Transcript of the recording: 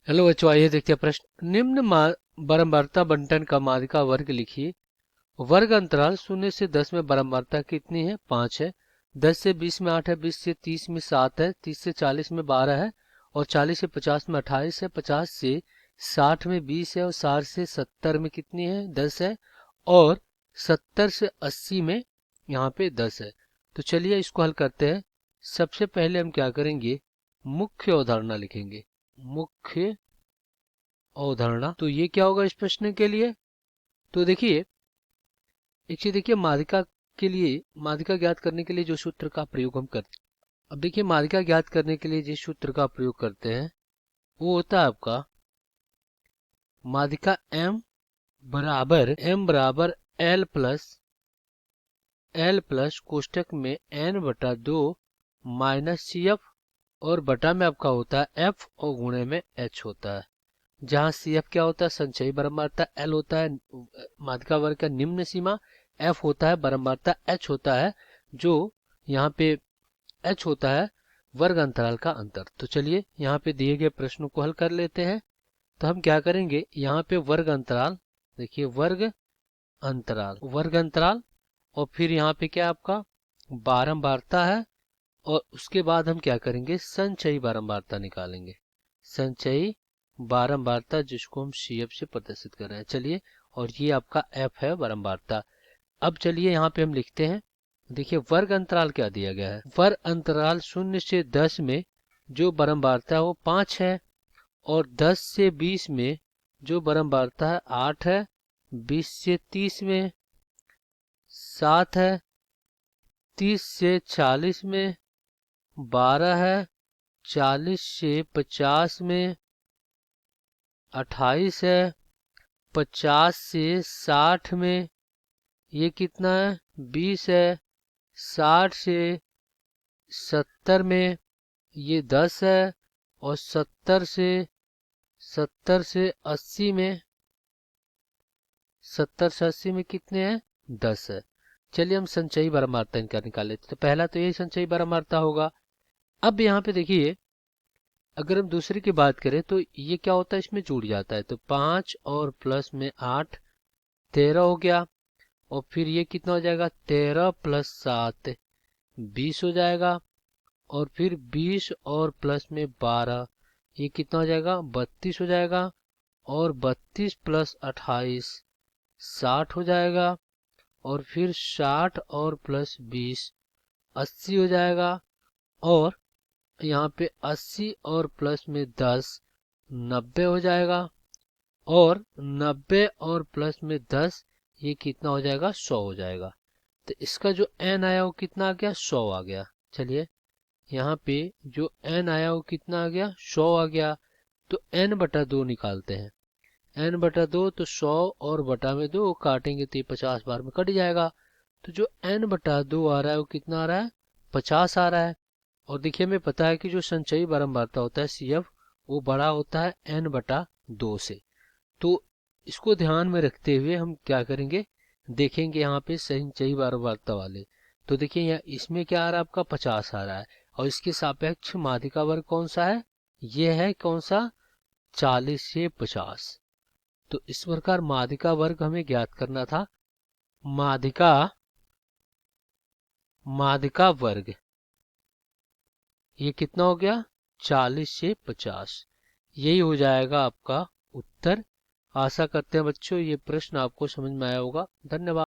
Hello बच्चों, आइए देखते हैं प्रश्न। निम्न बारंबारता बंटन का माध्यिका वर्ग लिखिए। वर्ग अंतराल 0 से 10 में बारंबारता कितनी है? 5 है। 10 से 20 में 8 है। 20 से 30 में 7 है। 30 से 40 में 12 है। और 40 से 50 में 28 है। 50 से 60 में 20 है। और 60 से 70 में कितनी है? 10 है। और 70 से 80 में यहाँ पे 10 है। तो चलिए इसको हल करते हैं। सबसे पहले हम क्या करेंगे? मुख्य अवधारणा लिखेंगे। मुख्य अवधारणा। तो ये क्या होगा इस प्रश्न के लिए? तो देखिए, एक चीज देखिए, माध्यिका के लिए, माध्यिका ज्ञात करने के लिए जो सूत्र का प्रयोग हम करते हैं। अब देखिए, माध्यिका ज्ञात करने के लिए जिस सूत्र का प्रयोग करते हैं वो होता है आपका माध्यिका m बराबर एल प्लस कोष्टक में n/2 माइनस सी एफ, और बटा में आपका होता है f और गुणे में h होता है। जहाँ सी एफ क्या होता है? संचयी बारंबारता। एल होता है माध्यिका वर्ग का निम्न सीमा। एफ होता है बारंबारता। एच होता है जो यहाँ पे एच होता है वर्ग अंतराल का अंतर। तो चलिए यहाँ पे दिए गए प्रश्नों को हल कर लेते हैं। तो हम क्या करेंगे? यहाँ पे वर्ग अंतराल, देखिए वर्ग अंतराल, और फिर यहाँ पे क्या आपका बारंबारता है। और उसके बाद हम क्या करेंगे? संचयी बारंबारता निकालेंगे। संचयी बारंबारता जिसको हम CF से प्रदर्शित कर रहे हैं। चलिए, और ये आपका F है बारंबारता। अब चलिए यहाँ पे हम लिखते हैं। देखिए वर्ग अंतराल क्या दिया गया है? वर्ग अंतराल 0 से 10 में जो बारंबारता है वो 5 है। और 10 से 20 में जो बारंबारता है 8 है। 20 से 30 में 7 है। 30 से 40 में 12 है। 40 से 50 में 28 है। 50 से 60 में ये कितना है? 20 है। 60 से 70 में ये 10 है। और 70 से 80 में, 70 से 80 में कितने हैं? 10 है। चलिए हम संचयी बारंबारता इनका निकाल लेते हैं। तो पहला तो यही संचयी बारंबारता होगा। अब यहाँ पे देखिए, अगर हम दूसरे की बात करें तो ये क्या होता है? इसमें जुड़ जाता है। तो 5 और प्लस में 8, 13 हो गया। और फिर ये कितना हो जाएगा? 13 प्लस 7 20 हो जाएगा। और फिर 20 और प्लस में 12 ये कितना हो जाएगा? 32 हो जाएगा। और 32 प्लस 28 60 हो जाएगा। और फिर 60 और प्लस 20 80 हो जाएगा। और यहाँ पे 80 और प्लस में 10 90 हो जाएगा। और 90 और प्लस में 10 ये कितना हो जाएगा? 100 हो जाएगा। तो इसका जो n आया वो कितना आ गया? 100 आ गया। चलिए यहाँ पे जो n आया वो कितना आ गया? 100 आ गया। तो n/2 निकालते हैं। n/2 तो 100 और बटा में 2 काटेंगे तो ये 50 बार में कट जाएगा। तो जो n/2 आ रहा है वो कितना आ रहा है? 50 आ रहा है। और देखिए हमें पता है कि जो संचयी बारंबारता होता है CF वो बड़ा होता है n/2 से। तो इसको ध्यान में रखते हुए हम क्या करेंगे? देखेंगे यहाँ पे संचयी बारंबारता वाले। तो देखिए यहाँ इसमें क्या आ रहा है? आपका 50 आ रहा है। और इसके सापेक्ष माध्यिका वर्ग कौन सा है? ये है कौन सा? 40 से 50। तो इस प्रकार माध्यिका वर्ग हमें ज्ञात करना था। माध्यिका माध्यिका वर्ग ये कितना हो गया? 40 से 50। यही हो जाएगा आपका उत्तर। आशा करते हैं बच्चों ये प्रश्न आपको समझ में आया होगा। धन्यवाद।